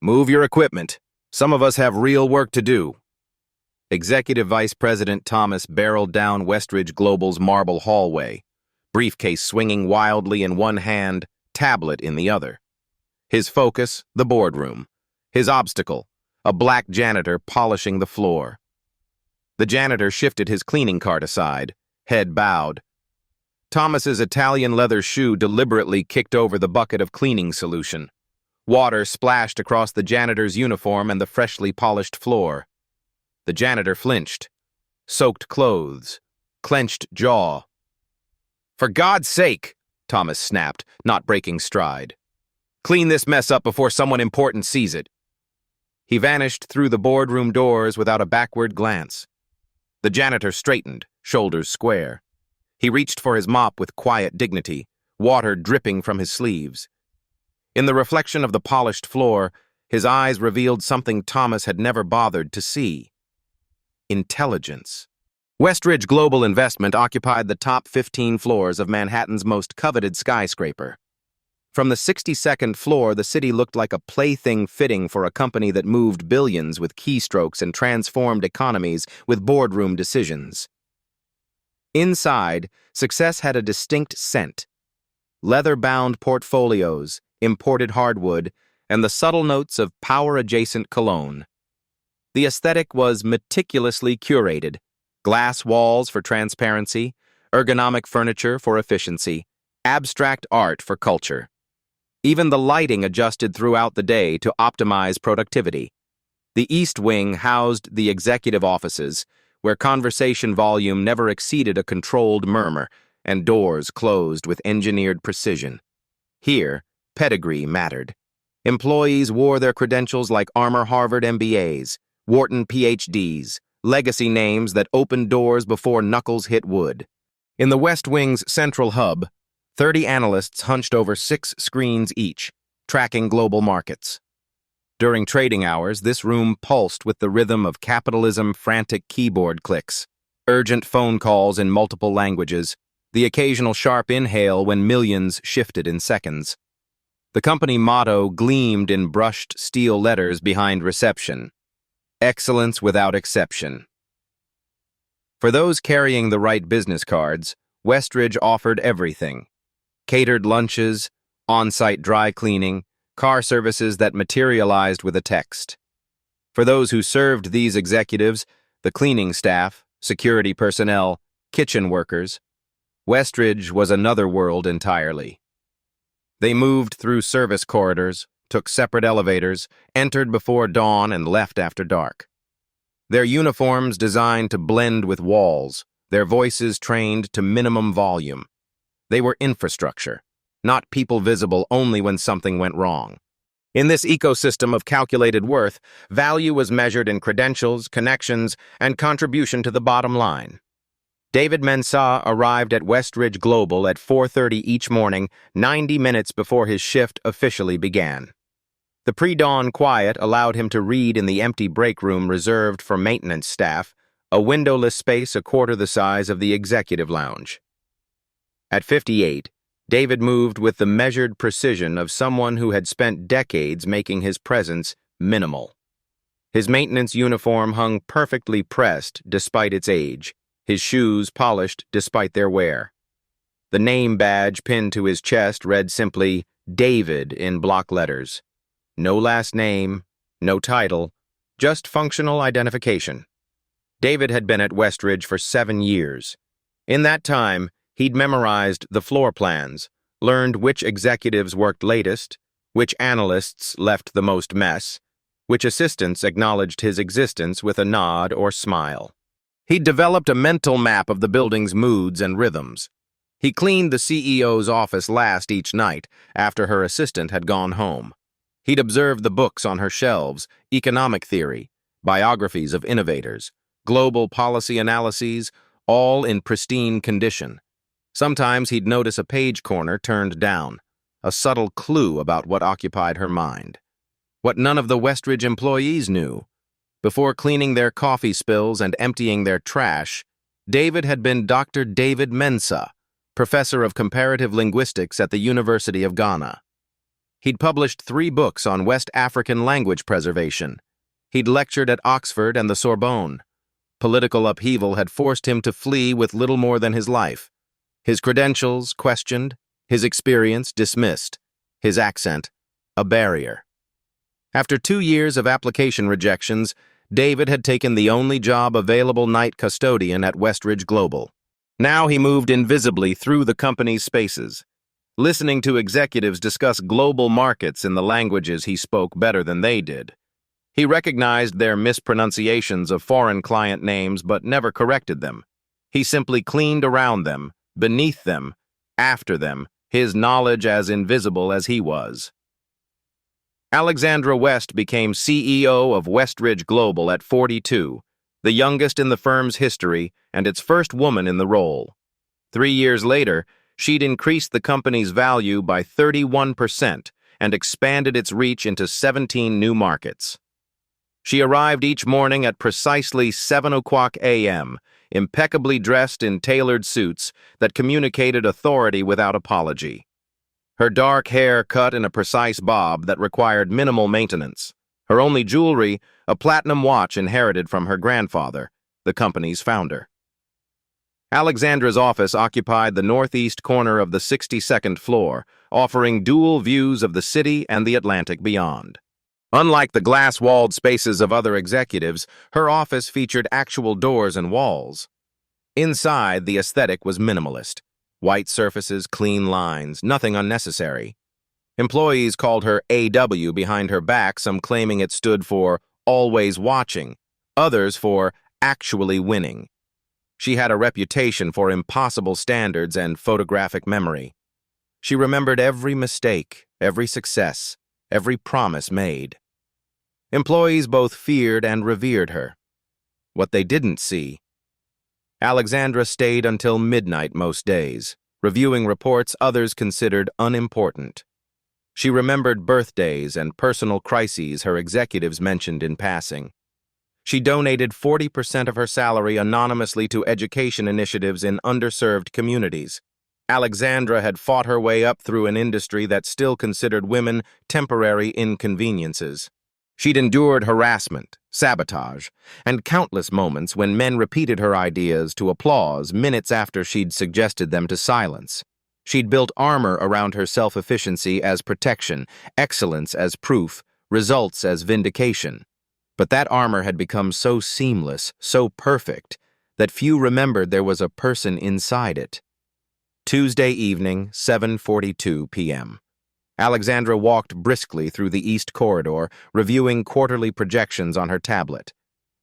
Move your equipment. Some of us have real work to do. Executive Vice President Thomas barreled down Westridge Global's marble hallway, briefcase swinging wildly in one hand, tablet in the other. His focus, the boardroom. His obstacle, a black janitor polishing the floor. The janitor shifted his cleaning cart aside, head bowed. Thomas's Italian leather shoe deliberately kicked over the bucket of cleaning solution. Water splashed across the janitor's uniform and the freshly polished floor. The janitor flinched. Soaked clothes. Clenched jaw. "For God's sake," Thomas snapped, not breaking stride. "Clean this mess up before someone important sees it." He vanished through the boardroom doors without a backward glance. The janitor straightened, shoulders square. He reached for his mop with quiet dignity, water dripping from his sleeves. In the reflection of the polished floor, his eyes revealed something Thomas had never bothered to see. Intelligence. Westridge Global Investment occupied the top 15 floors of Manhattan's most coveted skyscraper. From the 62nd floor, the city looked like a plaything fitting for a company that moved billions with keystrokes and transformed economies with boardroom decisions. Inside, success had a distinct scent. Leather-bound portfolios, imported hardwood, and the subtle notes of power-adjacent cologne. The aesthetic was meticulously curated. Glass walls for transparency, ergonomic furniture for efficiency, abstract art for culture. Even the lighting adjusted throughout the day to optimize productivity. The East Wing housed the executive offices, where conversation volume never exceeded a controlled murmur, and doors closed with engineered precision. Here, pedigree mattered. Employees wore their credentials like Armor Harvard MBAs, Wharton PhDs, legacy names that opened doors before knuckles hit wood. In the West Wing's central hub, 30 analysts hunched over 6 screens each, tracking global markets. During trading hours, this room pulsed with the rhythm of capitalism, frantic keyboard clicks, urgent phone calls in multiple languages, the occasional sharp inhale when millions shifted in seconds. The company motto gleamed in brushed steel letters behind reception. Excellence without exception. For those carrying the right business cards, Westridge offered everything. Catered lunches, on-site dry cleaning, car services that materialized with a text. For those who served these executives, the cleaning staff, security personnel, kitchen workers, Westridge was another world entirely. They moved through service corridors, took separate elevators, entered before dawn and left after dark. Their uniforms designed to blend with walls, their voices trained to minimum volume. They were infrastructure, not people visible only when something went wrong. In this ecosystem of calculated worth, value was measured in credentials, connections, and contribution to the bottom line. David Mensah arrived at Westridge Global at 4:30 each morning, 90 minutes before his shift officially began. The pre-dawn quiet allowed him to read in the empty break room reserved for maintenance staff, a windowless space a quarter the size of the executive lounge. At 58, David moved with the measured precision of someone who had spent decades making his presence minimal. His maintenance uniform hung perfectly pressed despite its age, his shoes polished despite their wear. The name badge pinned to his chest read simply, David in block letters. No last name, no title, just functional identification. David had been at Westridge for 7 years. In that time, he'd memorized the floor plans, learned which executives worked latest, which analysts left the most mess, which assistants acknowledged his existence with a nod or smile. He'd developed a mental map of the building's moods and rhythms. He cleaned the CEO's office last each night after her assistant had gone home. He'd observed the books on her shelves, economic theory, biographies of innovators, global policy analyses, all in pristine condition. Sometimes he'd notice a page corner turned down, a subtle clue about what occupied her mind. What none of the Westridge employees knew. Before cleaning their coffee spills and emptying their trash, David had been Dr. David Mensah, professor of comparative linguistics at the University of Ghana. He'd published 3 books on West African language preservation. He'd lectured at Oxford and the Sorbonne. Political upheaval had forced him to flee with little more than his life. His credentials questioned, his experience dismissed, his accent a barrier. After 2 years of application rejections, David had taken the only job available night custodian at Westridge Global. Now he moved invisibly through the company's spaces, listening to executives discuss global markets in the languages he spoke better than they did. He recognized their mispronunciations of foreign client names but never corrected them. He simply cleaned around them, beneath them, after them, his knowledge as invisible as he was. Alexandra West became CEO of Westridge Global at 42, the youngest in the firm's history and its first woman in the role. 3 years later, she'd increased the company's value by 31% and expanded its reach into 17 new markets. She arrived each morning at precisely 7 o'clock a.m., impeccably dressed in tailored suits that communicated authority without apology. Her dark hair cut in a precise bob that required minimal maintenance. Her only jewelry, a platinum watch inherited from her grandfather, the company's founder. Alexandra's office occupied the northeast corner of the 62nd floor, offering dual views of the city and the Atlantic beyond. Unlike the glass-walled spaces of other executives, her office featured actual doors and walls. Inside, the aesthetic was minimalist. White surfaces, clean lines, nothing unnecessary. Employees called her AW behind her back, some claiming it stood for always watching, others for actually winning. She had a reputation for impossible standards and photographic memory. She remembered every mistake, every success, every promise made. Employees both feared and revered her. What they didn't see. Alexandra stayed until midnight most days, reviewing reports others considered unimportant. She remembered birthdays and personal crises her executives mentioned in passing. She donated 40% of her salary anonymously to education initiatives in underserved communities. Alexandra had fought her way up through an industry that still considered women temporary inconveniences. She'd endured harassment, sabotage, and countless moments when men repeated her ideas to applause minutes after she'd suggested them to silence. She'd built armor around her self-efficiency as protection, excellence as proof, results as vindication. But that armor had become so seamless, so perfect, that few remembered there was a person inside it. Tuesday evening, 7:42 p.m. Alexandra walked briskly through the East Corridor, reviewing quarterly projections on her tablet.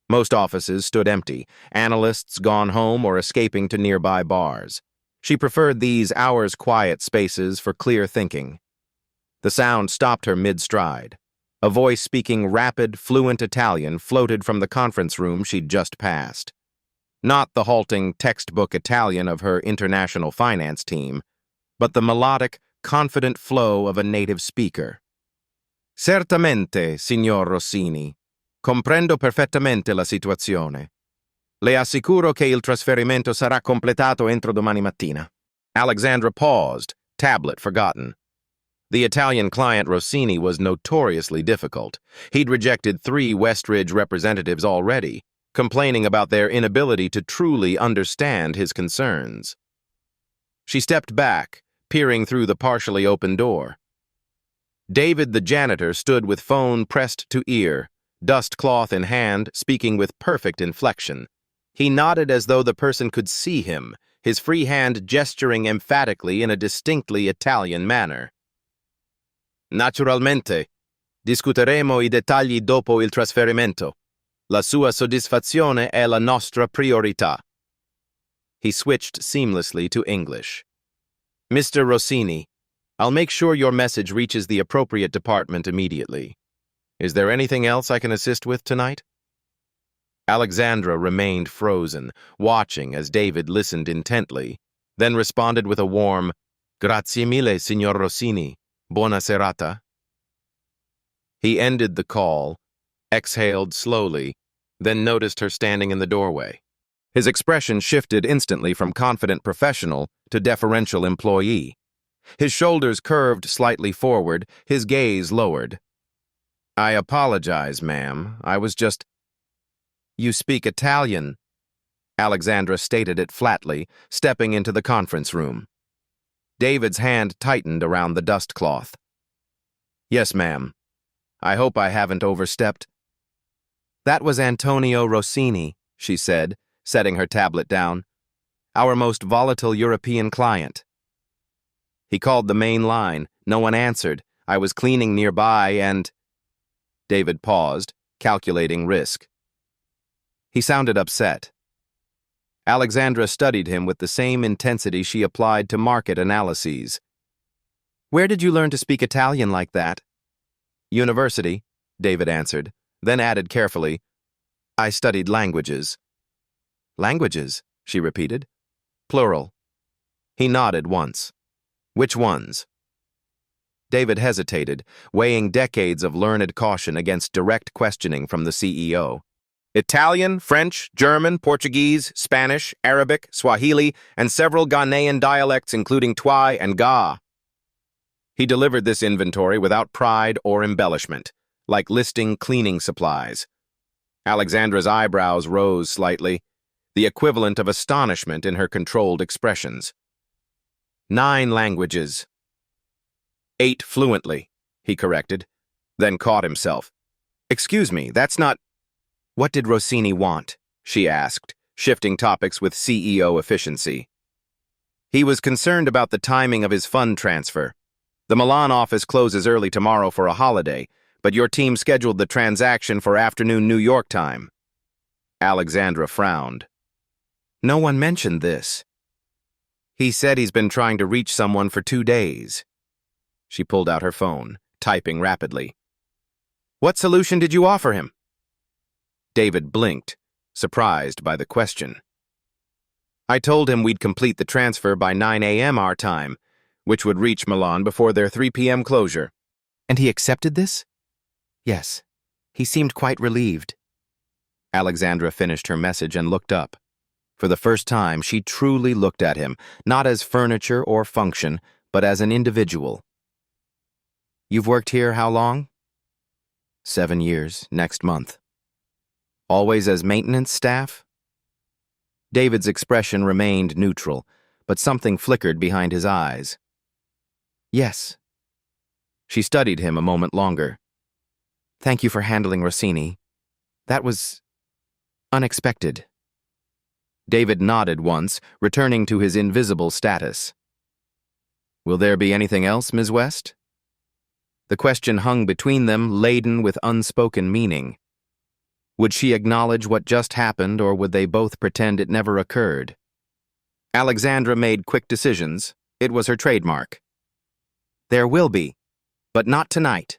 Most offices stood empty, analysts gone home or escaping to nearby bars. She preferred these hours-quiet spaces for clear thinking. The sound stopped her mid-stride. A voice speaking rapid, fluent Italian floated from the conference room she'd just passed. Not the halting textbook Italian of her international finance team, but the melodic, confident flow of a native speaker. Certamente, signor Rossini. Comprendo perfettamente la situazione. Le assicuro che il trasferimento sarà completato entro domani mattina. Alexandra paused, tablet forgotten. The Italian client Rossini was notoriously difficult. He'd rejected 3 Westridge representatives already, complaining about their inability to truly understand his concerns. She stepped back, peering through the partially open door. David, the janitor, stood with phone pressed to ear, dust cloth in hand, speaking with perfect inflection. He nodded as though the person could see him, his free hand gesturing emphatically in a distinctly Italian manner. Naturalmente, discuteremo I dettagli dopo il trasferimento. La sua soddisfazione è la nostra priorità. He switched seamlessly to English. Mr. Rossini, I'll make sure your message reaches the appropriate department immediately. Is there anything else I can assist with tonight? Alexandra remained frozen, watching as David listened intently, then responded with a warm, Grazie mille, signor Rossini. Buona serata. He ended the call, exhaled slowly, then noticed her standing in the doorway. His expression shifted instantly from confident professional to deferential employee. His shoulders curved slightly forward, his gaze lowered. "I apologize, ma'am. I was just—" "You speak Italian," Alexandra stated it flatly, stepping into the conference room. David's hand tightened around the dust cloth. "Yes, ma'am. I hope I haven't overstepped." "That was Antonio Rossini," she said, setting her tablet down. "Our most volatile European client. He called the main line. No one answered. I was cleaning nearby and—" David paused, calculating risk. He sounded upset. Alexandra studied him with the same intensity she applied to market analyses. "Where did you learn to speak Italian like that?" "University," David answered, then added carefully, "I studied languages." "Languages," she repeated. "Plural." He nodded once. "Which ones?" David hesitated, weighing decades of learned caution against direct questioning from the CEO. "Italian, French, German, Portuguese, Spanish, Arabic, Swahili, and several Ghanaian dialects including Twi and Ga." He delivered this inventory without pride or embellishment, like listing cleaning supplies. Alexandra's eyebrows rose slightly, the equivalent of astonishment in her controlled expressions. 9 languages. 8 fluently, he corrected, then caught himself. "Excuse me, that's not—" "What did Rossini want?" she asked, shifting topics with CEO efficiency. "He was concerned about the timing of his fund transfer. The Milan office closes early tomorrow for a holiday, but your team scheduled the transaction for afternoon New York time." Alexandra frowned. "No one mentioned this." "He said he's been trying to reach someone for 2 days." She pulled out her phone, typing rapidly. "What solution did you offer him?" David blinked, surprised by the question. "I told him we'd complete the transfer by 9 a.m. our time, which would reach Milan before their 3 p.m. closure." "And he accepted this?" "Yes. He seemed quite relieved." Alexandra finished her message and looked up. For the first time, she truly looked at him, not as furniture or function, but as an individual. "You've worked here how long?" 7 years, next month." "Always as maintenance staff?" David's expression remained neutral, but something flickered behind his eyes. "Yes." She studied him a moment longer. "Thank you for handling Rossini. That was unexpected." David nodded once, returning to his invisible status. "Will there be anything else, Ms. West?" The question hung between them, laden with unspoken meaning. Would she acknowledge what just happened, or would they both pretend it never occurred? Alexandra made quick decisions. It was her trademark. "There will be, but not tonight."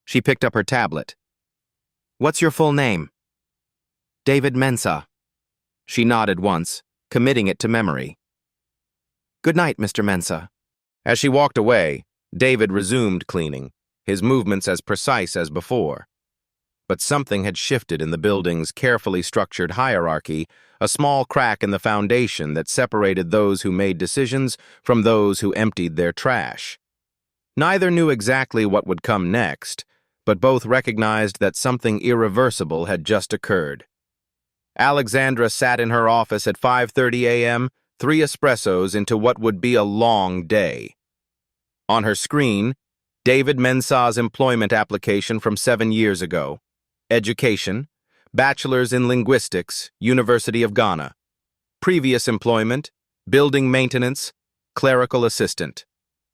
She picked up her tablet. "What's your full name?" "David Mensah." She nodded once, committing it to memory. "Good night, Mr. Mensah." As she walked away, David resumed cleaning, his movements as precise as before. But something had shifted in the building's carefully structured hierarchy, a small crack in the foundation that separated those who made decisions from those who emptied their trash. Neither knew exactly what would come next, but both recognized that something irreversible had just occurred. Alexandra sat in her office at 5:30 a.m., 3 espressos into what would be a long day. On her screen, David Mensah's employment application from 7 years ago. Education, Bachelor's in Linguistics, University of Ghana. Previous employment, building maintenance, clerical assistant.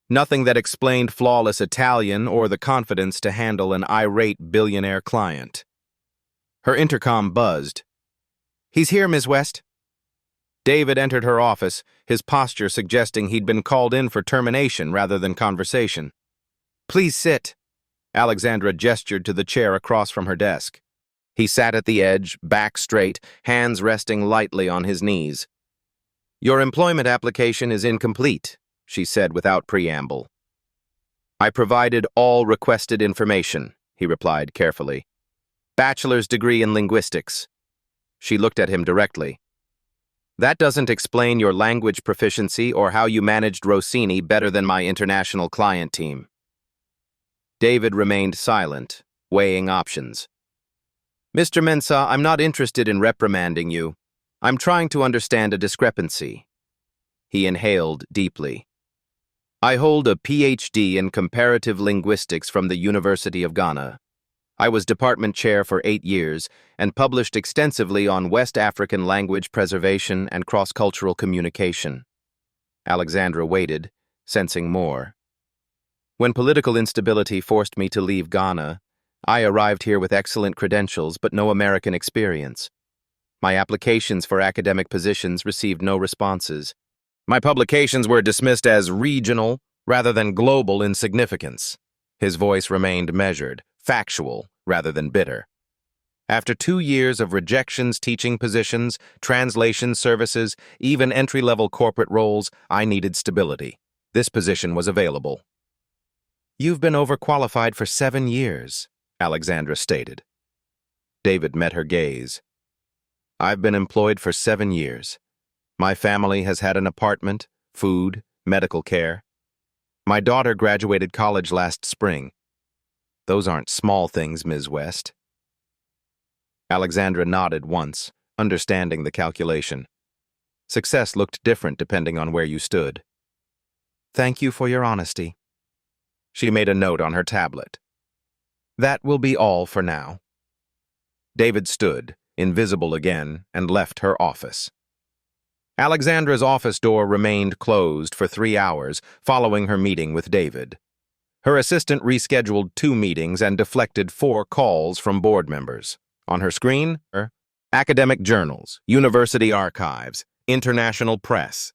Nothing that explained flawless Italian or the confidence to handle an irate billionaire client. Her intercom buzzed. "He's here, Ms. West." David entered her office, his posture suggesting he'd been called in for termination rather than conversation. "Please sit." Alexandra gestured to the chair across from her desk. He sat at the edge, back straight, hands resting lightly on his knees. "Your employment application is incomplete," she said without preamble. "I provided all requested information," he replied carefully. "Bachelor's degree in linguistics." She looked at him directly. That doesn't explain your language proficiency or how you managed Rossini better than my international client team. David remained silent, weighing options. Mr. Mensah, I'm not interested in reprimanding you. I'm trying to understand a discrepancy. He inhaled deeply. I hold a PhD in comparative linguistics from the University of Ghana. I was department chair for 8 years and published extensively on West African language preservation and cross-cultural communication. Alexandra waited, sensing more. When political instability forced me to leave Ghana, I arrived here with excellent credentials but no American experience. My applications for academic positions received no responses. My publications were dismissed as regional rather than global in significance. His voice remained measured, factual rather than bitter. After 2 years of rejections, teaching positions, translation services, even entry-level corporate roles, I needed stability. This position was available. You've been overqualified for 7 years, Alexandra stated. David met her gaze. I've been employed for 7 years. My family has had an apartment, food, medical care. My daughter graduated college last spring. Those aren't small things, Ms. West. Alexandra nodded once, understanding the calculation. Success looked different depending on where you stood. Thank you for your honesty. She made a note on her tablet. That will be all for now. David stood, invisible again, and left her office. Alexandra's office door remained closed for 3 hours following her meeting with David. Her assistant rescheduled 2 meetings and deflected 4 calls from board members. On her screen, academic journals, university archives, international press.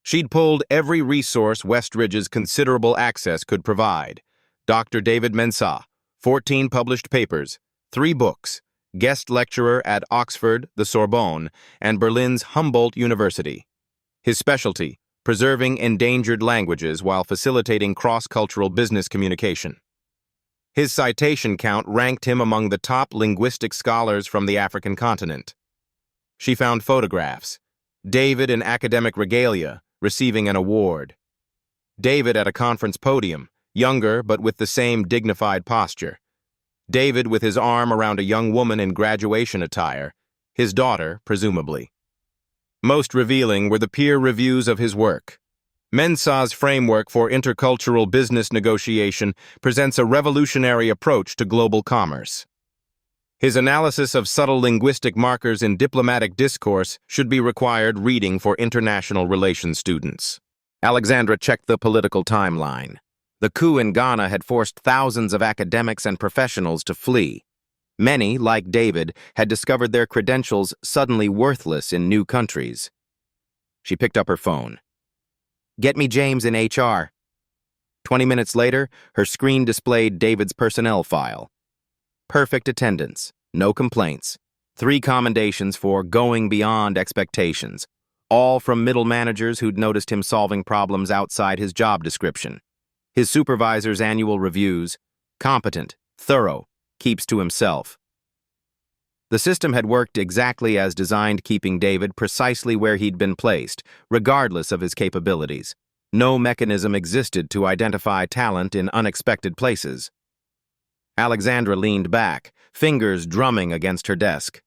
She'd pulled every resource Westridge's considerable access could provide. Dr. David Mensah, 14 published papers, 3 books, guest lecturer at Oxford, the Sorbonne, and Berlin's Humboldt University. His specialty, preserving endangered languages while facilitating cross-cultural business communication. His citation count ranked him among the top linguistic scholars from the African continent. She found photographs. David in academic regalia, receiving an award. David at a conference podium, younger but with the same dignified posture. David with his arm around a young woman in graduation attire, his daughter, presumably. Most revealing were the peer reviews of his work. Mensah's framework for intercultural business negotiation presents a revolutionary approach to global commerce. His analysis of subtle linguistic markers in diplomatic discourse should be required reading for international relations students. Alexandra checked the political timeline. The coup in Ghana had forced thousands of academics and professionals to flee. Many, like David, had discovered their credentials suddenly worthless in new countries. She picked up her phone. Get me James in HR. 20 minutes later, her screen displayed David's personnel file. Perfect attendance, no complaints, 3 commendations for going beyond expectations, all from middle managers who'd noticed him solving problems outside his job description. His supervisor's annual reviews, competent, thorough, keeps to himself. The system had worked exactly as designed, keeping David precisely where he'd been placed, regardless of his capabilities. No mechanism existed to identify talent in unexpected places. Alexandra leaned back, fingers drumming against her desk.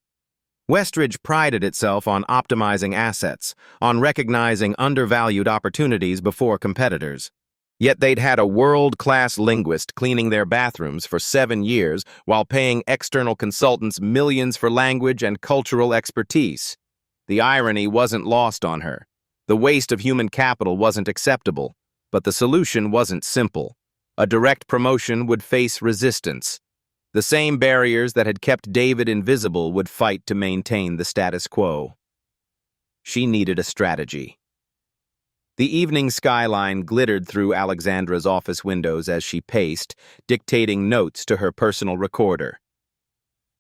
Westridge prided itself on optimizing assets, on recognizing undervalued opportunities before competitors. Yet they'd had a world-class linguist cleaning their bathrooms for 7 years while paying external consultants millions for language and cultural expertise. The irony wasn't lost on her. The waste of human capital wasn't acceptable, but the solution wasn't simple. A direct promotion would face resistance. The same barriers that had kept David invisible would fight to maintain the status quo. She needed a strategy. The evening skyline glittered through Alexandra's office windows as she paced, dictating notes to her personal recorder.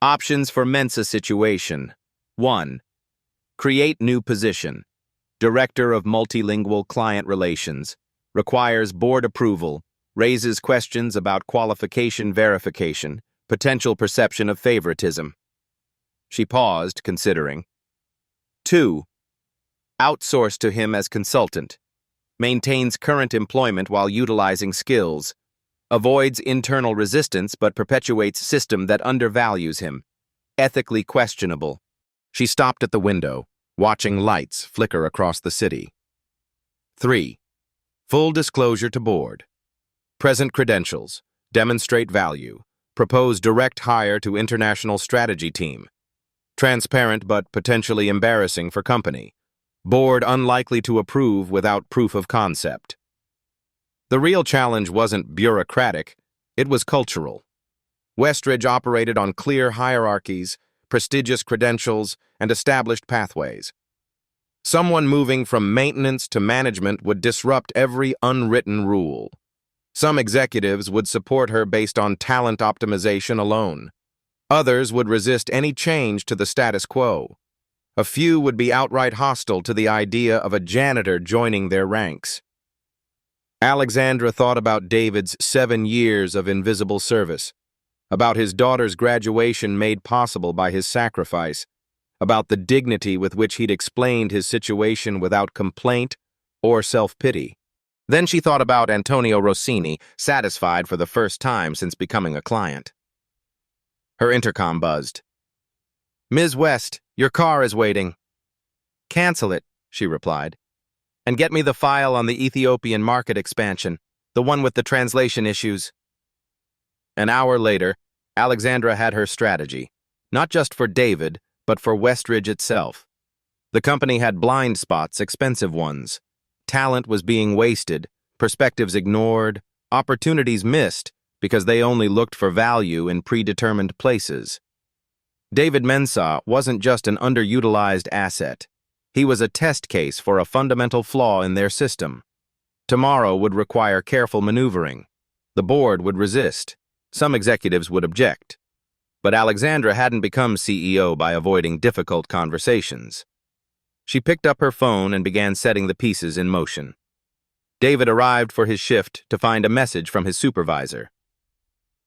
Options for Mensah situation. 1. Create new position. Director of Multilingual Client Relations. Requires board approval. Raises questions about qualification verification. Potential perception of favoritism. She paused, considering. 2. outsourced to him as consultant, maintains current employment while utilizing skills, avoids internal resistance but perpetuates system that undervalues him, ethically questionable. She stopped at the window, watching lights flicker across the city. 3. Full disclosure to board. Present credentials. Demonstrate value. Propose direct hire to international strategy team. Transparent but potentially embarrassing for company. Board unlikely to approve without proof of concept. The real challenge wasn't bureaucratic, it was cultural. Westridge operated on clear hierarchies, prestigious credentials, and established pathways. Someone moving from maintenance to management would disrupt every unwritten rule. Some executives would support her based on talent optimization alone. Others would resist any change to the status quo. A few would be outright hostile to the idea of a janitor joining their ranks. Alexandra thought about David's 7 years of invisible service, about his daughter's graduation made possible by his sacrifice, about the dignity with which he'd explained his situation without complaint or self-pity. Then she thought about Antonio Rossini, satisfied for the first time since becoming a client. Her intercom buzzed. "Ms. West, your car is waiting." "Cancel it," she replied. "And get me the file on the Ethiopian market expansion, the one with the translation issues." An hour later, Alexandra had her strategy, not just for David, but for Westridge itself. The company had blind spots, expensive ones. Talent was being wasted, perspectives ignored, opportunities missed because they only looked for value in predetermined places. David Mensah wasn't just an underutilized asset. He was a test case for a fundamental flaw in their system. Tomorrow would require careful maneuvering. The board would resist. Some executives would object. But Alexandra hadn't become CEO by avoiding difficult conversations. She picked up her phone and began setting the pieces in motion. David arrived for his shift to find a message from his supervisor.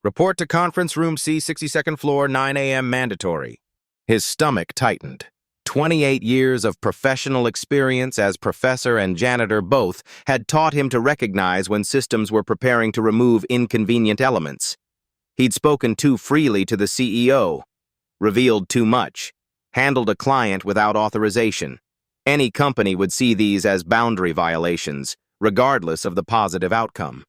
"Report to conference room C, 62nd floor, 9 a.m. mandatory." His stomach tightened. 28 years of professional experience as professor and janitor both had taught him to recognize when systems were preparing to remove inconvenient elements. He'd spoken too freely to the CEO, revealed too much, handled a client without authorization. Any company would see these as boundary violations, regardless of the positive outcome.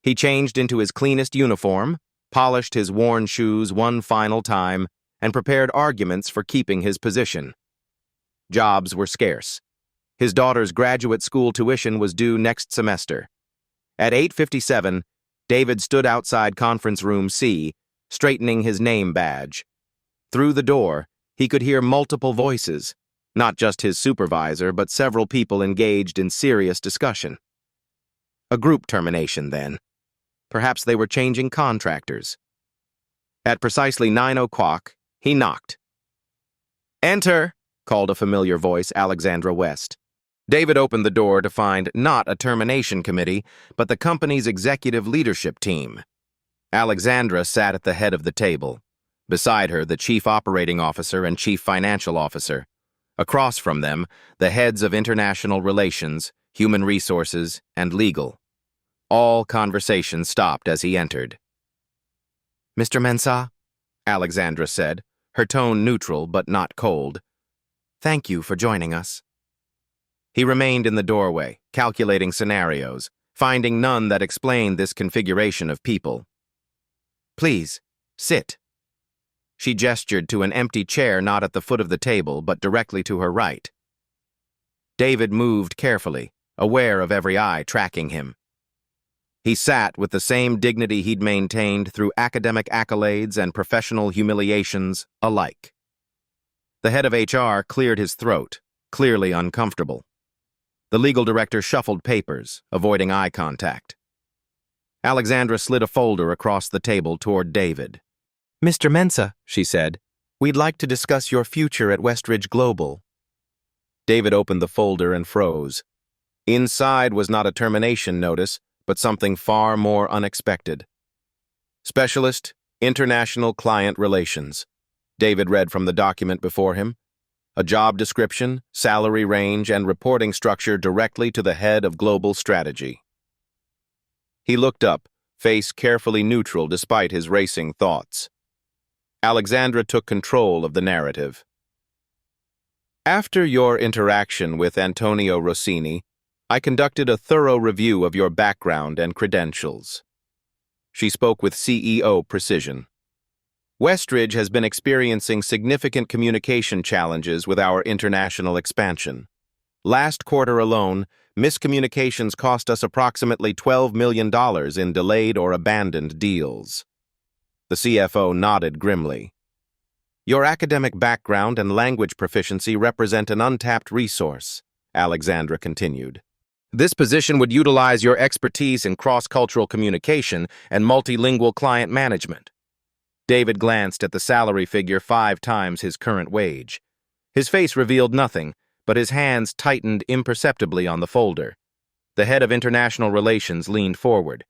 He changed into his cleanest uniform, polished his worn shoes one final time, and prepared arguments for keeping his position. Jobs were scarce. His daughter's graduate school tuition was due next semester. At 8:57, David stood outside conference room C, straightening his name badge. Through the door, he could hear multiple voices, not just his supervisor, but several people engaged in serious discussion. A group termination, then. Perhaps they were changing contractors. At precisely 9 o'clock, he knocked. "Enter," called a familiar voice, Alexandra West. David opened the door to find not a termination committee, but the company's executive leadership team. Alexandra sat at the head of the table. Beside her, the chief operating officer and chief financial officer. Across from them, the heads of international relations, human resources, and legal. All conversation stopped as he entered. "Mr. Mensah," Alexandra said, her tone neutral but not cold. "Thank you for joining us." He remained in the doorway, calculating scenarios, finding none that explained this configuration of people. "Please, sit." She gestured to an empty chair not at the foot of the table, but directly to her right. David moved carefully, aware of every eye tracking him. He sat with the same dignity he'd maintained through academic accolades and professional humiliations alike. The head of HR cleared his throat, clearly uncomfortable. The legal director shuffled papers, avoiding eye contact. Alexandra slid a folder across the table toward David. "Mr. Mensah," she said, "we'd like to discuss your future at Westridge Global." David opened the folder and froze. Inside was not a termination notice, but something far more unexpected. "Specialist, International Client Relations," David read from the document before him. a job description, salary range, and reporting structure directly to the head of global strategy. He looked up, face carefully neutral despite his racing thoughts. Alexandra took control of the narrative. After your interaction with Antonio Rossini, I conducted a thorough review of your background and credentials. She spoke with CEO precision. Westridge has been experiencing significant communication challenges with our international expansion. Last quarter alone, miscommunications cost us approximately $12 million in delayed or abandoned deals. The CFO nodded grimly. Your academic background and language proficiency represent an untapped resource, Alexandra continued. This position would utilize your expertise in cross-cultural communication and multilingual client management. David glanced at the salary figure 5 times his current wage. His face revealed nothing, but his hands tightened imperceptibly on the folder. The head of international relations leaned forward.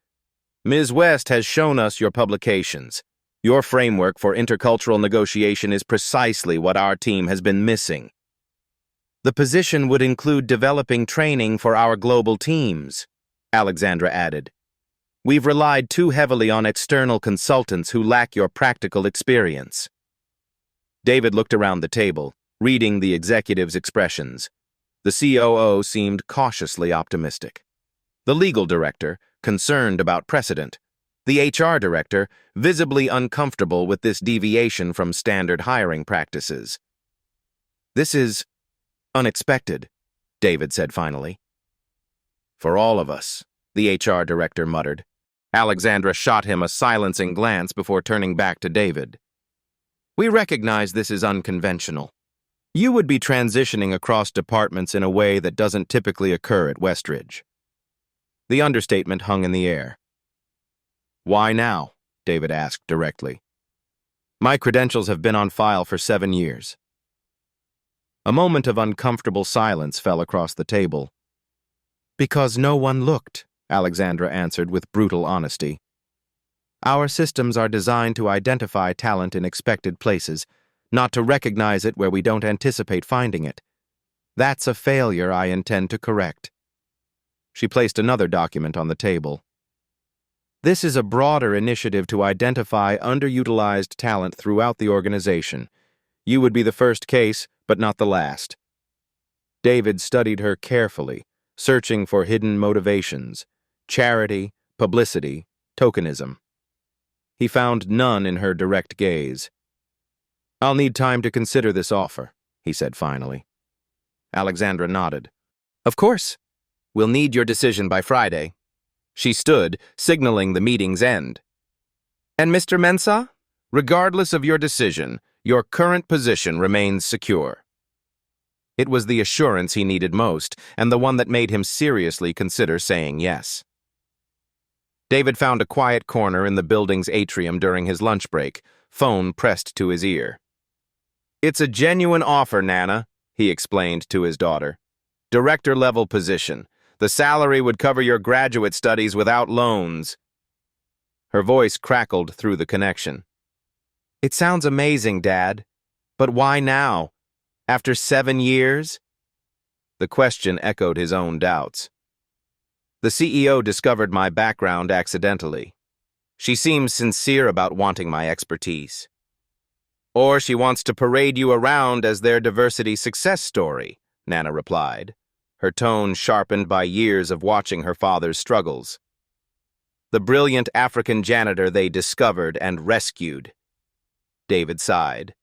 Ms. West has shown us your publications. Your framework for intercultural negotiation is precisely what our team has been missing. The position would include developing training for our global teams, Alexandra added. We've relied too heavily on external consultants who lack your practical experience. David looked around the table, reading the executive's expressions. The COO seemed cautiously optimistic. The legal director, concerned about precedent. The HR director, visibly uncomfortable with this deviation from standard hiring practices. This is unexpected, David said finally. For all of us, the HR director muttered. Alexandra shot him a silencing glance before turning back to David. We recognize this is unconventional. You would be transitioning across departments in a way that doesn't typically occur at Westridge. The understatement hung in the air. Why now? David asked directly. My credentials have been on file for 7 years. A moment of uncomfortable silence fell across the table. Because no one looked, Alexandra answered with brutal honesty. Our systems are designed to identify talent in expected places, not to recognize it where we don't anticipate finding it. That's a failure I intend to correct. She placed another document on the table. This is a broader initiative to identify underutilized talent throughout the organization. You would be the first case, but not the last. David studied her carefully, searching for hidden motivations, charity, publicity, tokenism. He found none in her direct gaze. I'll need time to consider this offer, he said finally. Alexandra nodded. Of course. We'll need your decision by Friday. She stood, signaling the meeting's end. And Mr. Mensah, regardless of your decision, your current position remains secure. It was the assurance he needed most, and the one that made him seriously consider saying yes. David found a quiet corner in the building's atrium during his lunch break, phone pressed to his ear. It's a genuine offer, Nana, he explained to his daughter. Director-level position. The salary would cover your graduate studies without loans. Her voice crackled through the connection. It sounds amazing, Dad. But why now? After 7 years? The question echoed his own doubts. The CEO discovered my background accidentally. She seems sincere about wanting my expertise. Or she wants to parade you around as their diversity success story, Nana replied, her tone sharpened by years of watching her father's struggles. The brilliant African janitor they discovered and rescued. David sighed.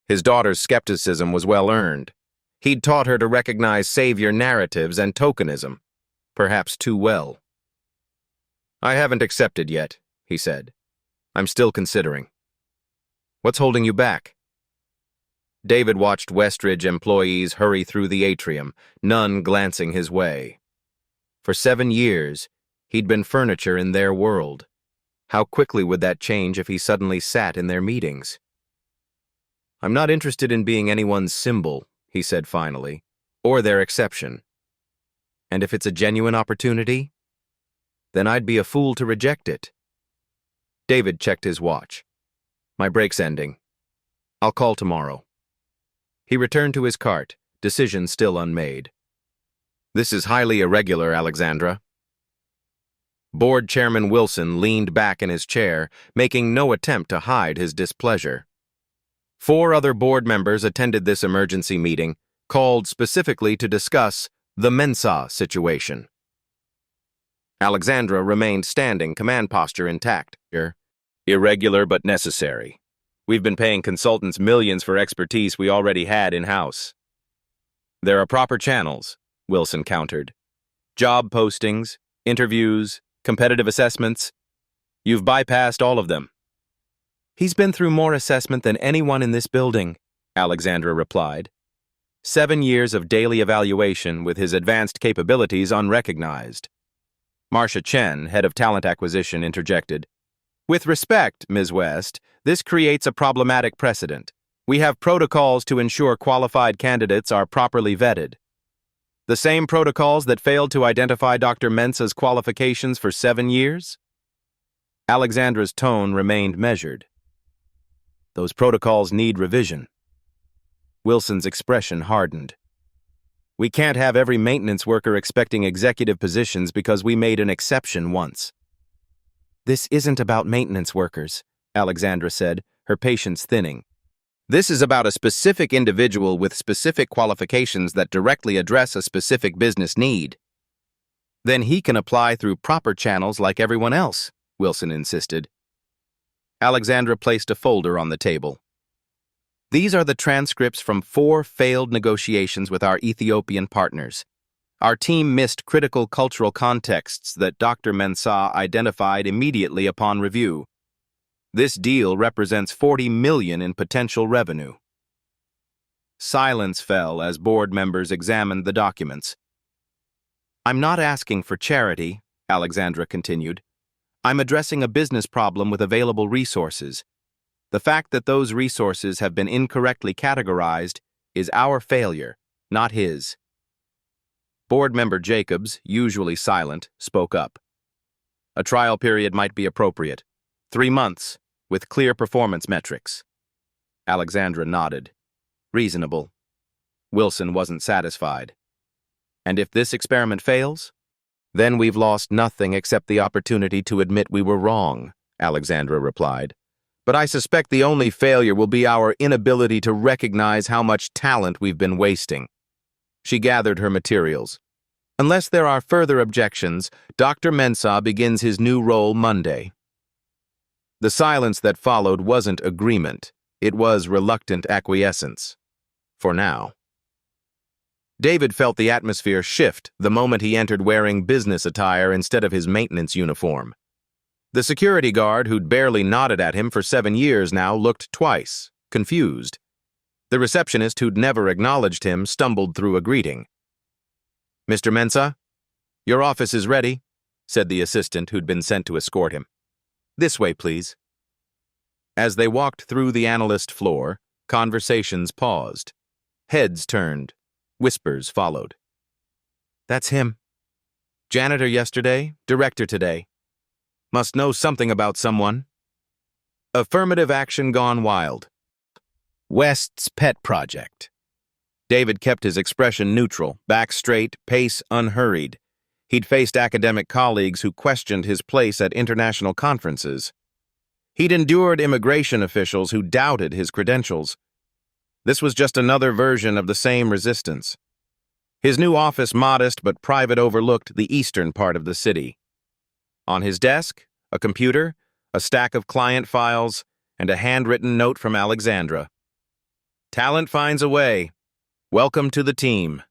His daughter's skepticism was well-earned. He'd taught her to recognize savior narratives and tokenism, perhaps too well. I haven't accepted yet, he said. I'm still considering. What's holding you back? David watched Westridge employees hurry through the atrium, none glancing his way. For 7 years, he'd been furniture in their world. How quickly would that change if he suddenly sat in their meetings? I'm not interested in being anyone's symbol, he said finally, or their exception. And if it's a genuine opportunity, then I'd be a fool to reject it. David checked his watch. My break's ending. I'll call tomorrow. He returned to his cart, decision still unmade. "This is highly irregular, Alexandra." Board Chairman Wilson leaned back in his chair, making no attempt to hide his displeasure. 4 other board members attended this emergency meeting, called specifically to discuss the Mensah situation. Alexandra remained standing, command posture intact. "Irregular but necessary. We've been paying consultants millions for expertise we already had in-house." "There are proper channels," Wilson countered. "Job postings, interviews, competitive assessments. You've bypassed all of them." "He's been through more assessment than anyone in this building," Alexandra replied. 7 years of daily evaluation with his advanced capabilities unrecognized. Marcia Chen, head of talent acquisition, interjected. "With respect, Ms. West, this creates a problematic precedent. We have protocols to ensure qualified candidates are properly vetted. The same protocols that failed to identify Dr. Mensah's qualifications for 7 years?" Alexandra's tone remained measured. "Those protocols need revision." Wilson's expression hardened. "We can't have every maintenance worker expecting executive positions because we made an exception once." "This isn't about maintenance workers," Alexandra said, her patience thinning. "This is about a specific individual with specific qualifications that directly address a specific business need." "Then he can apply through proper channels like everyone else," Wilson insisted. Alexandra placed a folder on the table. "These are the transcripts from 4 failed negotiations with our Ethiopian partners. Our team missed critical cultural contexts that Dr. Mensah identified immediately upon review. This deal represents $40 million in potential revenue." Silence fell as board members examined the documents. "I'm not asking for charity," Alexandra continued. "I'm addressing a business problem with available resources. The fact that those resources have been incorrectly categorized is our failure, not his." Board member Jacobs, usually silent, spoke up. "A trial period might be appropriate. 3 months, with clear performance metrics." Alexandra nodded. "Reasonable." Wilson wasn't satisfied. "And if this experiment fails?" "Then we've lost nothing except the opportunity to admit we were wrong," Alexandra replied. "But I suspect the only failure will be our inability to recognize how much talent we've been wasting." She gathered her materials. "Unless there are further objections, Dr. Mensah begins his new role Monday." The silence that followed wasn't agreement. It was reluctant acquiescence. For now. David felt the atmosphere shift the moment he entered wearing business attire instead of his maintenance uniform. The security guard, who'd barely nodded at him for 7 years now, looked twice, confused. The receptionist, who'd never acknowledged him, stumbled through a greeting. "Mr. Mensah, your office is ready," said the assistant who'd been sent to escort him. "This way, please." As they walked through the analyst floor, conversations paused. Heads turned. Whispers followed. "That's him. Janitor yesterday, director today. Must know something about someone." Affirmative action gone wild. West's pet project. David kept his expression neutral, back straight, pace unhurried. He'd faced academic colleagues who questioned his place at international conferences. He'd endured immigration officials who doubted his credentials. This was just another version of the same resistance. His new office, modest but private, overlooked the eastern part of the city. On his desk, a computer, a stack of client files, and a handwritten note from Alexandra. "Talent finds a way. Welcome to the team."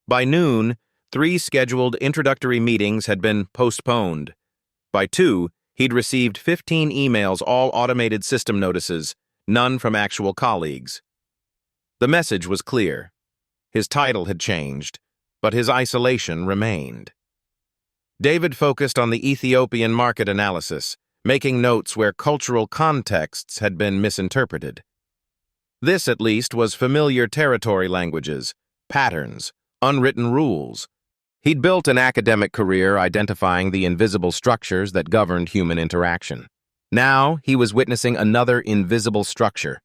By noon, 3 scheduled introductory meetings had been postponed. By 2, he'd received 15 emails, all automated system notices, none from actual colleagues. The message was clear. His title had changed, but his isolation remained. David focused on the Ethiopian market analysis, making notes where cultural contexts had been misinterpreted. This, at least, was familiar territory languages, patterns, unwritten rules. He'd built an academic career identifying the invisible structures that governed human interaction. Now he was witnessing another invisible structure,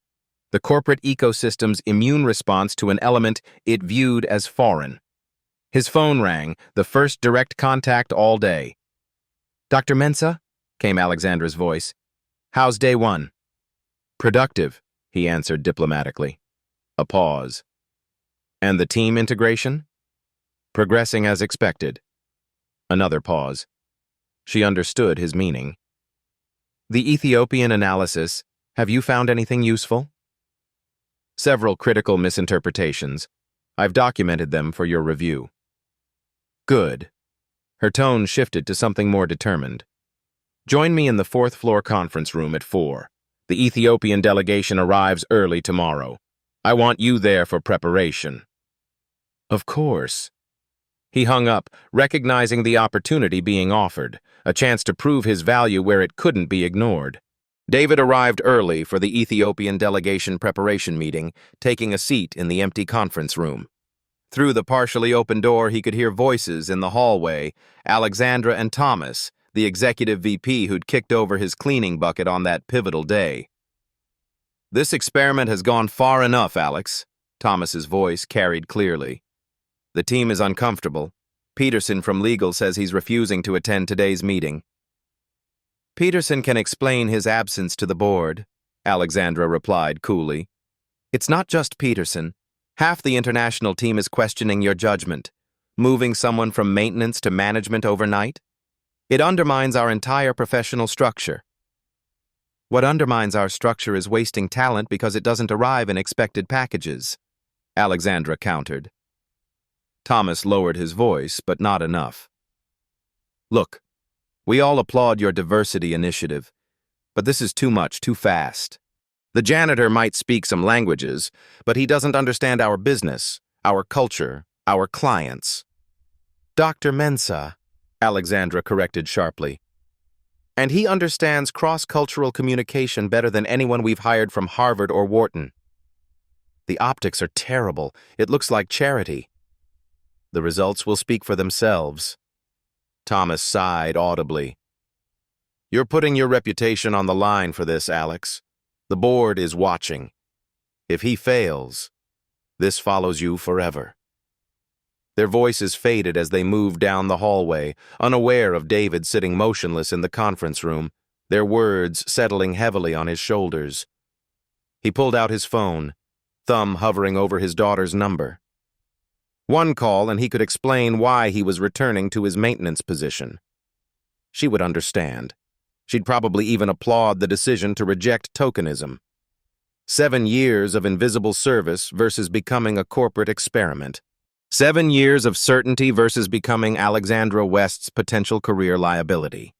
the corporate ecosystem's immune response to an element it viewed as foreign. His phone rang, the first direct contact all day. "Dr. Mensah?" came Alexandra's voice. "How's day one?" "Productive," he answered diplomatically. A pause. "And the team integration?" "Progressing as expected." Another pause. She understood his meaning. "The Ethiopian analysis, have you found anything useful?" "Several critical misinterpretations. I've documented them for your review." "Good." Her tone shifted to something more determined. "Join me in the fourth-floor conference room at 4. The Ethiopian delegation arrives early tomorrow. I want you there for preparation." "Of course." He hung up, recognizing the opportunity being offered, a chance to prove his value where it couldn't be ignored. David arrived early for the Ethiopian delegation preparation meeting, taking a seat in the empty conference room. Through the partially open door, he could hear voices in the hallway, Alexandra and Thomas, the executive VP who'd kicked over his cleaning bucket on that pivotal day. "This experiment has gone far enough, Alex," Thomas's voice carried clearly. "The team is uncomfortable. Peterson from legal says he's refusing to attend today's meeting." "Peterson can explain his absence to the board," Alexandra replied coolly. "It's not just Peterson. Half the international team is questioning your judgment, moving someone from maintenance to management overnight. It undermines our entire professional structure." "What undermines our structure is wasting talent because it doesn't arrive in expected packages," Alexandra countered. Thomas lowered his voice, but not enough. "Look, we all applaud your diversity initiative, but this is too much, too fast. The janitor might speak some languages, but he doesn't understand our business, our culture, our clients." "Dr. Mensah," Alexandra corrected sharply. "And he understands cross-cultural communication better than anyone we've hired from Harvard or Wharton." "The optics are terrible. It looks like charity." "The results will speak for themselves." Thomas sighed audibly. "You're putting your reputation on the line for this, Alex. The board is watching. If he fails, this follows you forever." Their voices faded as they moved down the hallway, unaware of David sitting motionless in the conference room, their words settling heavily on his shoulders. He pulled out his phone, thumb hovering over his daughter's number. One call and he could explain why he was returning to his maintenance position. She would understand. She'd probably even applaud the decision to reject tokenism. 7 years of invisible service versus becoming a corporate experiment. 7 years of certainty versus becoming Alexandra West's potential career liability.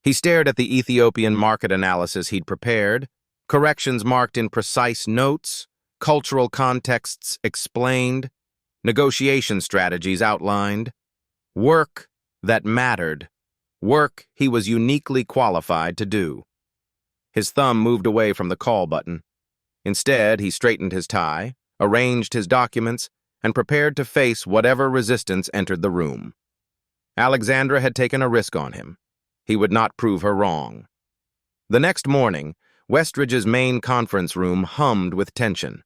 He stared at the Ethiopian market analysis he'd prepared, corrections marked in precise notes, cultural contexts explained, negotiation strategies outlined, work that mattered, work he was uniquely qualified to do. His thumb moved away from the call button. Instead, he straightened his tie, arranged his documents, and prepared to face whatever resistance entered the room. Alexandra had taken a risk on him. He would not prove her wrong. The next morning, Westridge's main conference room hummed with tension.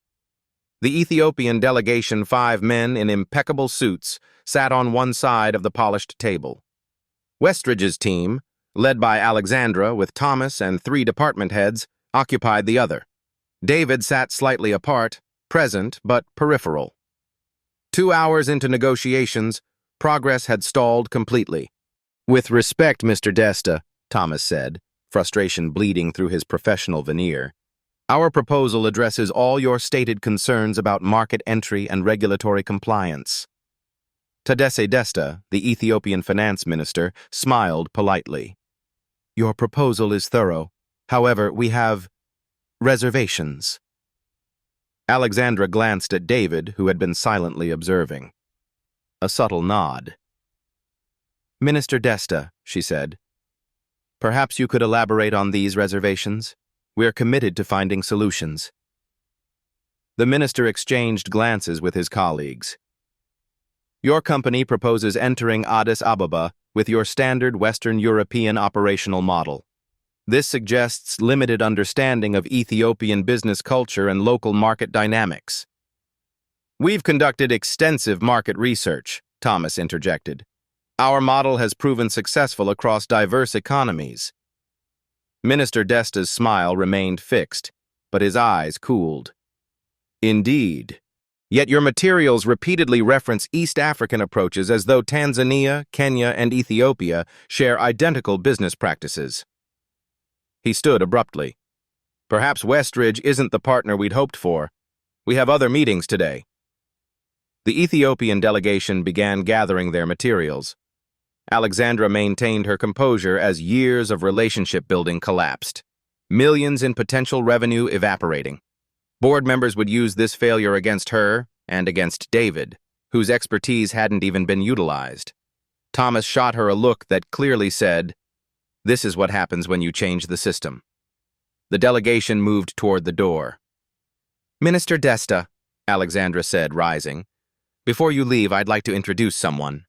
The Ethiopian delegation, 5 men in impeccable suits, sat on one side of the polished table. Westridge's team, led by Alexandra with Thomas and 3 department heads, occupied the other. David sat slightly apart, present but peripheral. 2 hours into negotiations, progress had stalled completely. "With respect, Mr. Desta," Thomas said, frustration bleeding through his professional veneer, "our proposal addresses all your stated concerns about market entry and regulatory compliance." Tadesse Desta, the Ethiopian finance minister, smiled politely. "Your proposal is thorough. However, we have reservations." Alexandra glanced at David, who had been silently observing. A subtle nod. "Minister Desta," she said, "perhaps you could elaborate on these reservations? We're committed to finding solutions." The minister exchanged glances with his colleagues. "Your company proposes entering Addis Ababa with your standard Western European operational model. This suggests limited understanding of Ethiopian business culture and local market dynamics. We've conducted extensive market research, Thomas interjected. Our model has proven successful across diverse economies. Minister Desta's smile remained fixed, but his eyes cooled. Indeed. Yet your materials repeatedly reference East African approaches as though Tanzania, Kenya, and Ethiopia share identical business practices. He stood abruptly. Perhaps Westridge isn't the partner we'd hoped for. We have other meetings today. The Ethiopian delegation began gathering their materials. Alexandra maintained her composure as years of relationship building collapsed, millions in potential revenue evaporating. Board members would use this failure against her and against David, whose expertise hadn't even been utilized. Thomas shot her a look that clearly said, "This is what happens when you change the system." The delegation moved toward the door. "Minister Desta," Alexandra said, rising, "before you leave, I'd like to introduce someone."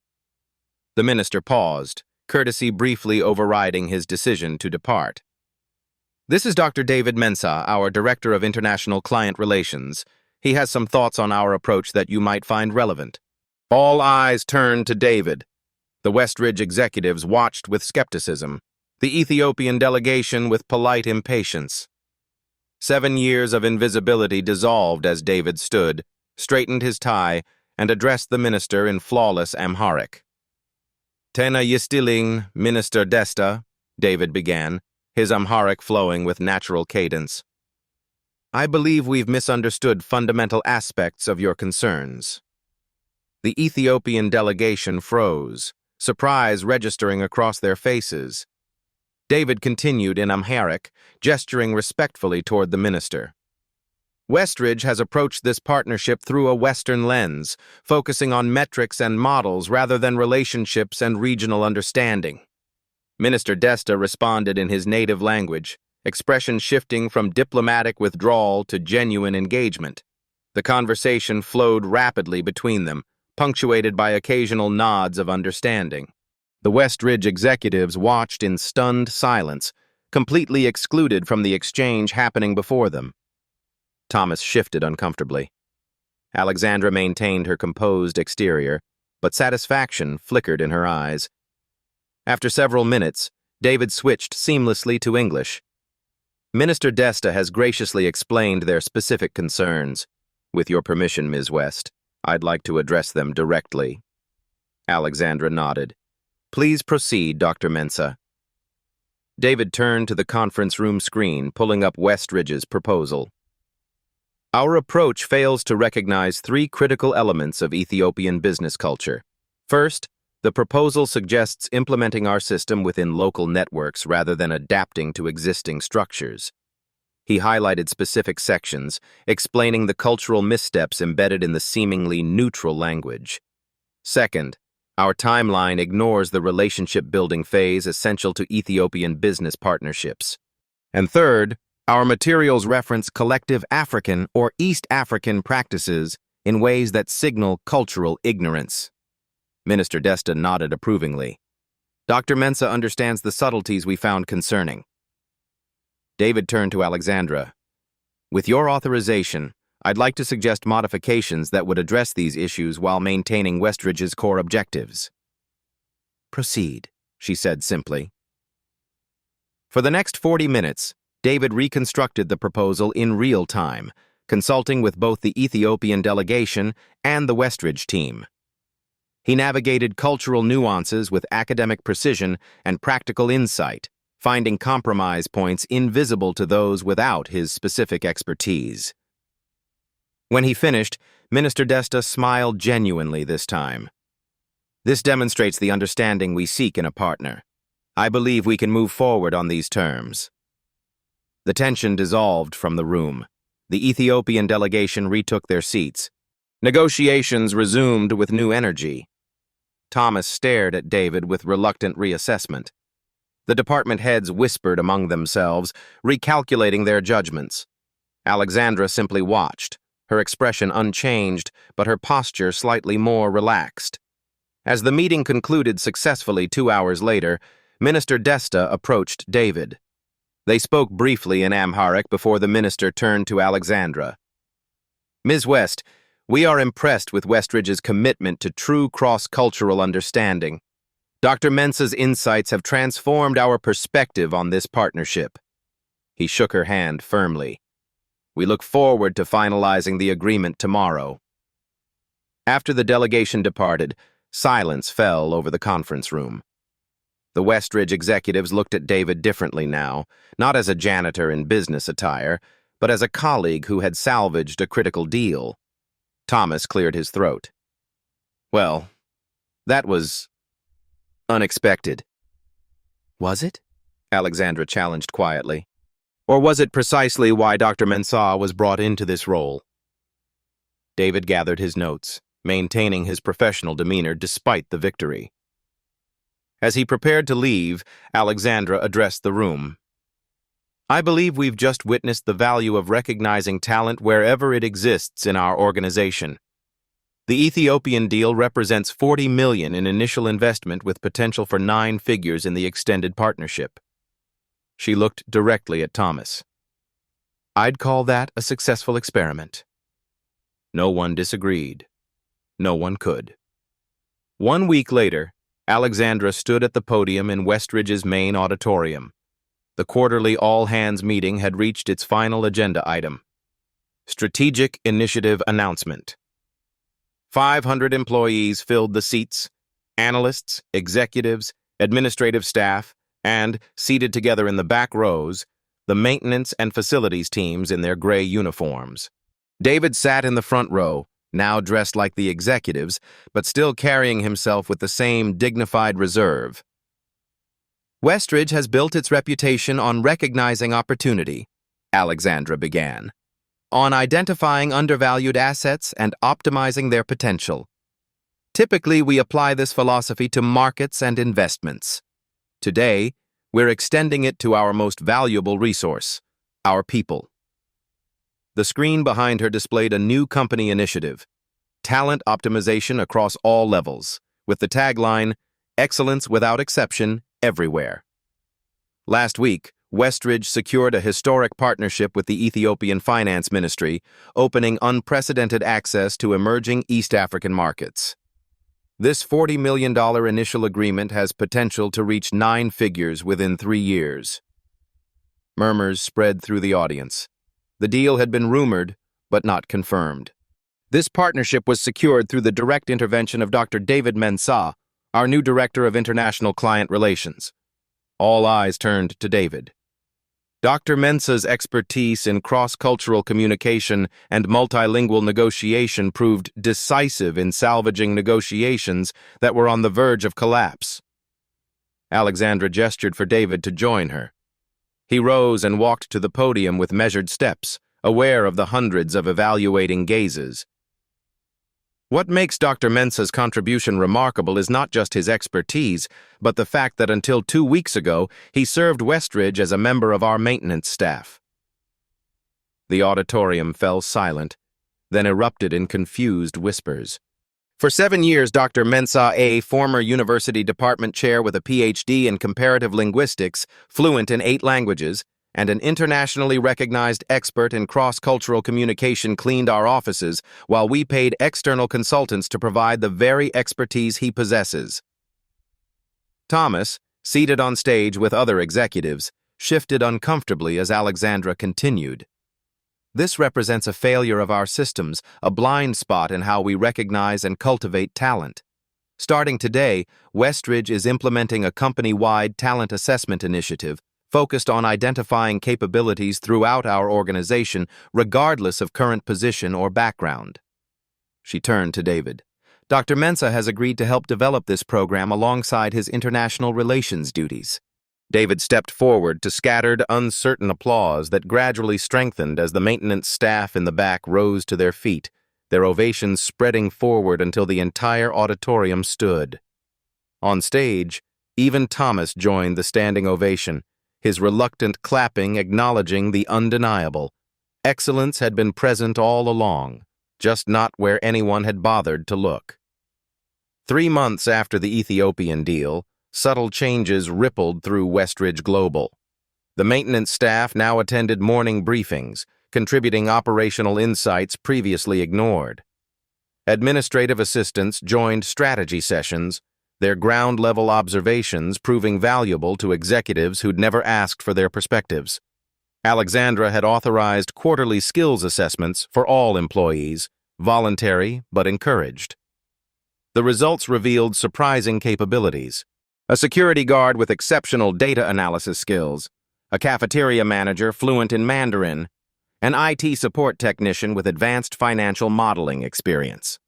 The minister paused, courtesy briefly overriding his decision to depart. "This is Dr. David Mensah, our Director of International Client Relations. He has some thoughts on our approach that you might find relevant." All eyes turned to David. The Westridge executives watched with skepticism, the Ethiopian delegation with polite impatience. 7 years of invisibility dissolved as David stood, straightened his tie, and addressed the minister in flawless Amharic. "Tena Yistiling, Minister Desta," David began, his Amharic flowing with natural cadence. "I believe we've misunderstood fundamental aspects of your concerns." The Ethiopian delegation froze, surprise registering across their faces. David continued in Amharic, gesturing respectfully toward the minister. "Westridge has approached this partnership through a Western lens, focusing on metrics and models rather than relationships and regional understanding." Minister Desta responded in his native language, expression shifting from diplomatic withdrawal to genuine engagement. The conversation flowed rapidly between them, punctuated by occasional nods of understanding. The Westridge executives watched in stunned silence, completely excluded from the exchange happening before them. Thomas shifted uncomfortably. Alexandra maintained her composed exterior, but satisfaction flickered in her eyes. After several minutes, David switched seamlessly to English. "Minister Desta has graciously explained their specific concerns. With your permission, Ms. West, I'd like to address them directly." Alexandra nodded. "Please proceed, Dr. Mensah." David turned to the conference room screen, pulling up Westridge's proposal. "Our approach fails to recognize 3 critical elements of Ethiopian business culture. First, the proposal suggests implementing our system within local networks rather than adapting to existing structures." He highlighted specific sections, explaining the cultural missteps embedded in the seemingly neutral language. Second, our timeline ignores the relationship-building phase essential to Ethiopian business partnerships. And third, our materials reference collective African or East African practices in ways that signal cultural ignorance. Minister Desta nodded approvingly. "Dr. Mensah understands the subtleties we found concerning." David turned to Alexandra. "With your authorization, I'd like to suggest modifications that would address these issues while maintaining Westridge's core objectives." "Proceed," she said simply. For the next 40 minutes, David reconstructed the proposal in real time, consulting with both the Ethiopian delegation and the Westridge team. He navigated cultural nuances with academic precision and practical insight, finding compromise points invisible to those without his specific expertise. When he finished, Minister Desta smiled genuinely this time. "This demonstrates the understanding we seek in a partner. I believe we can move forward on these terms." The tension dissolved from the room. The Ethiopian delegation retook their seats. Negotiations resumed with new energy. Thomas stared at David with reluctant reassessment. The department heads whispered among themselves, recalculating their judgments. Alexandra simply watched, her expression unchanged, but her posture slightly more relaxed. As the meeting concluded successfully 2 hours later, Minister Desta approached David. They spoke briefly in Amharic before the minister turned to Alexandra. Ms. West, we are impressed with Westridge's commitment to true cross-cultural understanding. Dr. Mensah's insights have transformed our perspective on this partnership. He shook her hand firmly. We look forward to finalizing the agreement tomorrow. After the delegation departed, silence fell over the conference room. The Westridge executives looked at David differently now, not as a janitor in business attire, but as a colleague who had salvaged a critical deal. Thomas cleared his throat. Well, that was unexpected. Was it? Alexandra challenged quietly. Or was it precisely why Dr. Mensah was brought into this role? David gathered his notes, maintaining his professional demeanor despite the victory. As he prepared to leave, Alexandra addressed the room. I believe we've just witnessed the value of recognizing talent wherever it exists in our organization. The Ethiopian deal represents $40 million in initial investment with potential for 9 figures in the extended partnership. She looked directly at Thomas. I'd call that a successful experiment. No one disagreed. No one could. 1 week later, Alexandra stood at the podium in Westridge's main auditorium. The quarterly all-hands meeting had reached its final agenda item. Strategic Initiative Announcement. 500 employees filled the seats, analysts, executives, administrative staff, and, seated together in the back rows, the maintenance and facilities teams in their gray uniforms. David sat in the front row, now dressed like the executives, but still carrying himself with the same dignified reserve. Westridge has built its reputation on recognizing opportunity, Alexandra began, on identifying undervalued assets and optimizing their potential. Typically, we apply this philosophy to markets and investments. Today, we're extending it to our most valuable resource, our people. The screen behind her displayed a new company initiative, talent optimization across all levels, with the tagline, Excellence without exception, everywhere. Last week, Westridge secured a historic partnership with the Ethiopian Finance Ministry, opening unprecedented access to emerging East African markets. This $40 million initial agreement has potential to reach 9 figures within 3 years. Murmurs spread through the audience. The deal had been rumored, but not confirmed. This partnership was secured through the direct intervention of Dr. David Mensah, our new Director of International Client Relations. All eyes turned to David. Dr. Mensah's expertise in cross-cultural communication and multilingual negotiation proved decisive in salvaging negotiations that were on the verge of collapse. Alexandra gestured for David to join her. He rose and walked to the podium with measured steps, aware of the hundreds of evaluating gazes. What makes Dr. Mensah's contribution remarkable is not just his expertise, but the fact that until 2 weeks ago, he served Westridge as a member of our maintenance staff. The auditorium fell silent, then erupted in confused whispers. For 7 years, Dr. Mensah, a former university department chair with a PhD in comparative linguistics, fluent in 8 languages, and an internationally recognized expert in cross-cultural communication, cleaned our offices while we paid external consultants to provide the very expertise he possesses. Thomas, seated on stage with other executives, shifted uncomfortably as Alexandra continued. This represents a failure of our systems, a blind spot in how we recognize and cultivate talent. Starting today, Westridge is implementing a company-wide talent assessment initiative focused on identifying capabilities throughout our organization, regardless of current position or background. She turned to David. Dr. Mensah has agreed to help develop this program alongside his international relations duties. David stepped forward to scattered, uncertain applause that gradually strengthened as the maintenance staff in the back rose to their feet, their ovations spreading forward until the entire auditorium stood. On stage, even Thomas joined the standing ovation, his reluctant clapping acknowledging the undeniable. Excellence had been present all along, just not where anyone had bothered to look. 3 months after the Ethiopian deal, subtle changes rippled through Westridge Global. The maintenance staff now attended morning briefings, contributing operational insights previously ignored. Administrative assistants joined strategy sessions, their ground-level observations proving valuable to executives who'd never asked for their perspectives. Alexandra had authorized quarterly skills assessments for all employees, voluntary but encouraged. The results revealed surprising capabilities. A security guard with exceptional data analysis skills, a cafeteria manager fluent in Mandarin, an IT support technician with advanced financial modeling experience.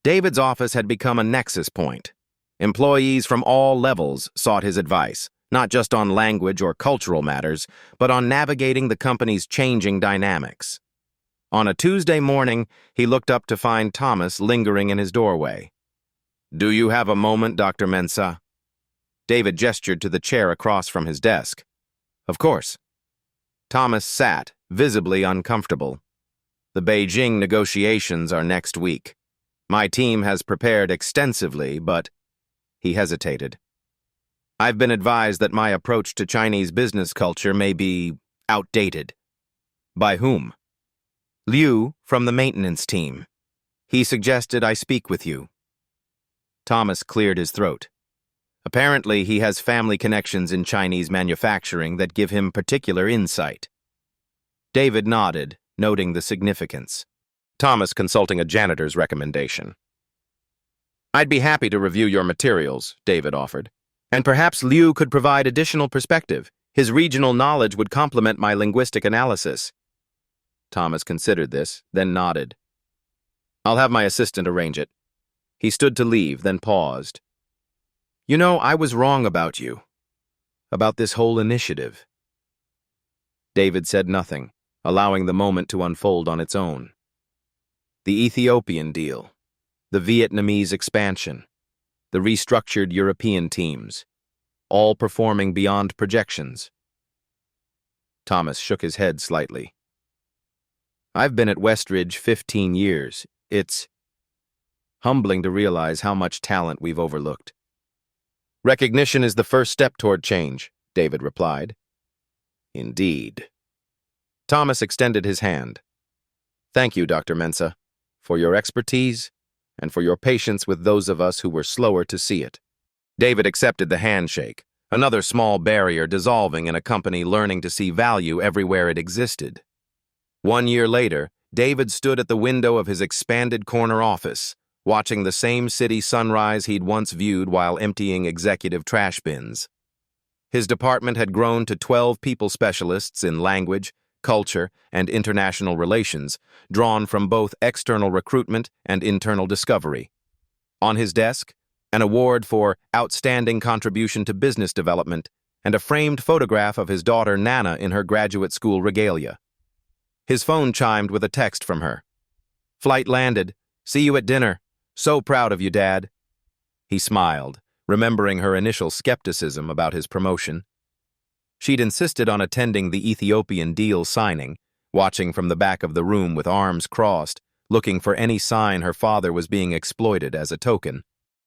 David's office had become a nexus point. Employees from all levels sought his advice, not just on language or cultural matters, but on navigating the company's changing dynamics. On a Tuesday morning, he looked up to find Thomas lingering in his doorway. "Do you have a moment, Dr. Mensah?" David gestured to the chair across from his desk. "Of course." Thomas sat, visibly uncomfortable. "The Beijing negotiations are next week. My team has prepared extensively, but—" He hesitated. "I've been advised that my approach to Chinese business culture may be outdated." "By whom?" "Liu, from the maintenance team. He suggested I speak with you." Thomas cleared his throat. Apparently, he has family connections in Chinese manufacturing that give him particular insight. David nodded, noting the significance. Thomas consulting a janitor's recommendation. "I'd be happy to review your materials," David offered. "And perhaps Liu could provide additional perspective. His regional knowledge would complement my linguistic analysis." Thomas considered this, then nodded. "I'll have my assistant arrange it." He stood to leave, then paused. "You know, I was wrong about you. About this whole initiative." David said nothing, allowing the moment to unfold on its own. The Ethiopian deal, the Vietnamese expansion, the restructured European teams, all performing beyond projections. Thomas shook his head slightly. "I've been at Westridge 15 years. It's humbling to realize how much talent we've overlooked." "Recognition is the first step toward change," David replied. "Indeed." Thomas extended his hand. "Thank you, Dr. Mensah, for your expertise and for your patience with those of us who were slower to see it." David accepted the handshake, another small barrier dissolving in a company learning to see value everywhere it existed. 1 year later, David stood at the window of his expanded corner office, watching the same city sunrise he'd once viewed while emptying executive trash bins. His department had grown to 12 people specialists in language, culture, and international relations, drawn from both external recruitment and internal discovery. On his desk, an award for outstanding contribution to business development and a framed photograph of his daughter Nana in her graduate school regalia. His phone chimed with a text from her. "Flight landed. See you at dinner. So proud of you, Dad." He smiled, remembering her initial skepticism about his promotion. She'd insisted on attending the Ethiopian deal signing, watching from the back of the room with arms crossed, looking for any sign her father was being exploited as a token.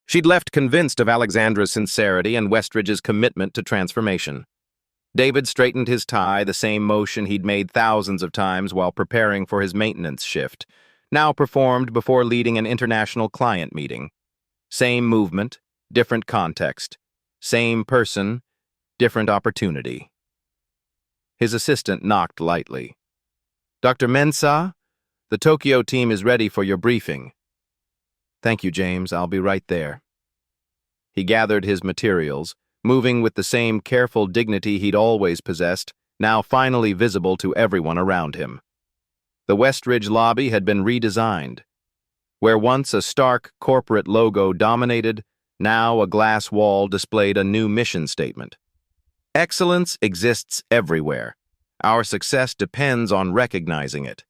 She'd left convinced of Alexandra's sincerity and Westridge's commitment to transformation. David straightened his tie, the same motion he'd made thousands of times while preparing for his maintenance shift, now performed before leading an international client meeting. Same movement, different context. Same person, different opportunity. His assistant knocked lightly. "Dr. Mensah, the Tokyo team is ready for your briefing." "Thank you, James. I'll be right there." He gathered his materials, moving with the same careful dignity he'd always possessed, now finally visible to everyone around him. The Westridge lobby had been redesigned. Where once a stark corporate logo dominated, now a glass wall displayed a new mission statement. "Excellence exists everywhere. Our success depends on recognizing it."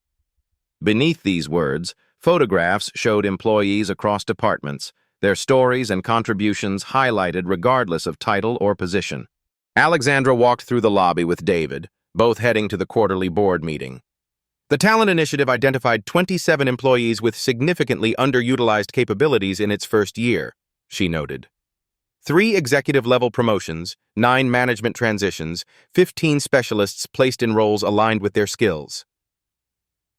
Beneath these words, photographs showed employees across departments, their stories and contributions highlighted regardless of title or position. Alexandra walked through the lobby with David, both heading to the quarterly board meeting. The Talent Initiative identified 27 employees with significantly underutilized capabilities in its first year, she noted. 3 executive-level promotions, 9 management transitions, 15 specialists placed in roles aligned with their skills.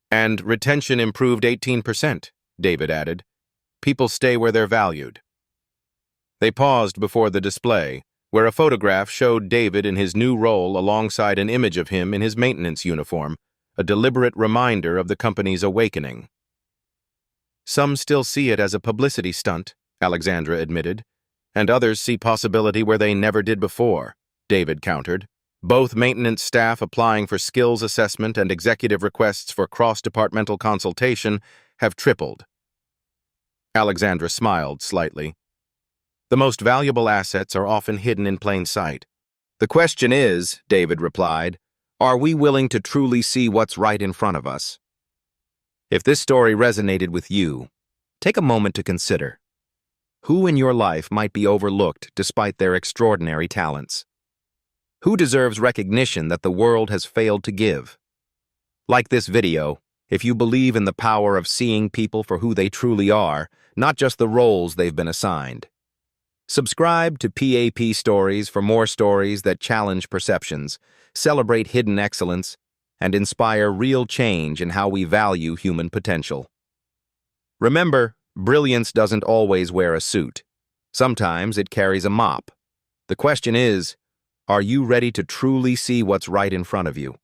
And retention improved 18%, David added. People stay where they're valued. They paused before the display, where a photograph showed David in his new role alongside an image of him in his maintenance uniform, a deliberate reminder of the company's awakening. Some still see it as a publicity stunt, Alexandra admitted, and others see possibility where they never did before, David countered. Both maintenance staff applying for skills assessment and executive requests for cross-departmental consultation have tripled. Alexandra smiled slightly. The most valuable assets are often hidden in plain sight. The question is, David replied, are we willing to truly see what's right in front of us? If this story resonated with you, take a moment to consider. Who in your life might be overlooked despite their extraordinary talents? Who deserves recognition that the world has failed to give? Like this video, if you believe in the power of seeing people for who they truly are, not just the roles they've been assigned. Subscribe to PAP Stories for more stories that challenge perceptions, celebrate hidden excellence, and inspire real change in how we value human potential. Remember, brilliance doesn't always wear a suit. Sometimes it carries a mop. The question is, are you ready to truly see what's right in front of you?